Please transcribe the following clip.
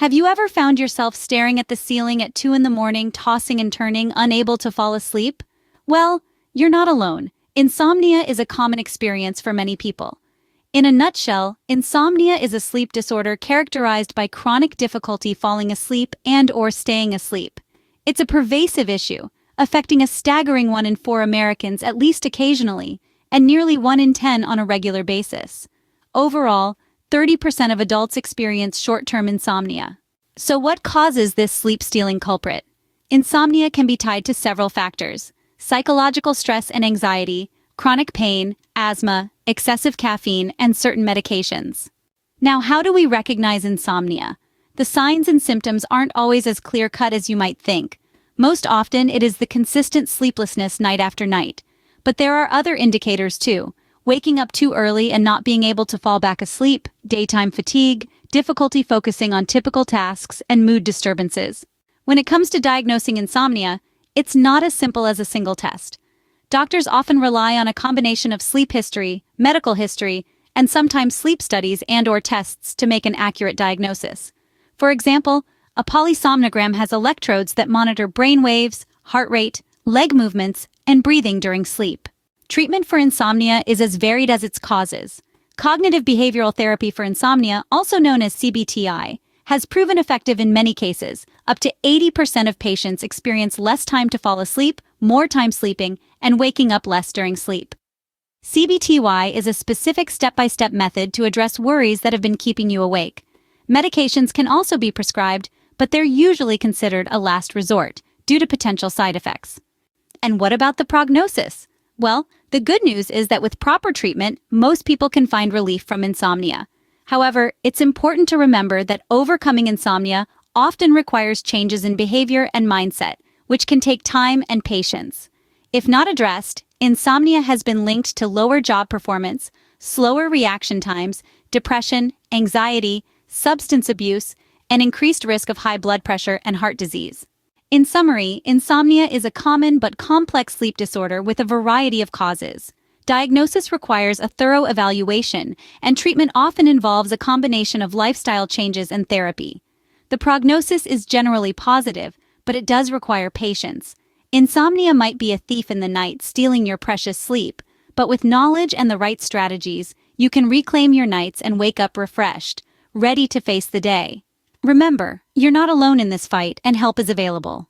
Have you ever found yourself staring at the ceiling at 2 in the morning, tossing and turning, unable to fall asleep? Well, you're not alone. Insomnia is a common experience for many people. In a nutshell, insomnia is a sleep disorder characterized by chronic difficulty falling asleep and/or staying asleep. It's a pervasive issue, affecting a staggering 1 in 4 Americans at least occasionally, and nearly 1 in 10 on a regular basis. Overall, 30% of adults experience short-term insomnia. So what causes this sleep-stealing culprit? Insomnia can be tied to several factors: psychological stress and anxiety, chronic pain, asthma, excessive caffeine, and certain medications. Now, how do we recognize insomnia? The signs and symptoms aren't always as clear-cut as you might think. Most often, it is the consistent sleeplessness night after night. But there are other indicators too: waking up too early and not being able to fall back asleep, daytime fatigue, difficulty focusing on typical tasks, and mood disturbances. When it comes to diagnosing insomnia, it's not as simple as a single test. Doctors often rely on a combination of sleep history, medical history, and sometimes sleep studies and/or tests to make an accurate diagnosis. For example, a polysomnogram has electrodes that monitor brain waves, heart rate, leg movements, and breathing during sleep. Treatment for insomnia is as varied as its causes. Cognitive behavioral therapy for insomnia, also known as CBTI, has proven effective in many cases. Up to 80% of patients experience less time to fall asleep, more time sleeping, and waking up less during sleep. CBTI is a specific step-by-step method to address worries that have been keeping you awake. Medications can also be prescribed, but they're usually considered a last resort due to potential side effects. And what about the prognosis? Well, the good news is that with proper treatment, most people can find relief from insomnia. However, it's important to remember that overcoming insomnia often requires changes in behavior and mindset, which can take time and patience. If not addressed, insomnia has been linked to lower job performance, slower reaction times, depression, anxiety, substance abuse, and increased risk of high blood pressure and heart disease. In summary, insomnia is a common but complex sleep disorder with a variety of causes. Diagnosis requires a thorough evaluation, and treatment often involves a combination of lifestyle changes and therapy. The prognosis is generally positive, but it does require patience. Insomnia might be a thief in the night, stealing your precious sleep, but with knowledge and the right strategies, you can reclaim your nights and wake up refreshed, ready to face the day. Remember, you're not alone in this fight, and help is available.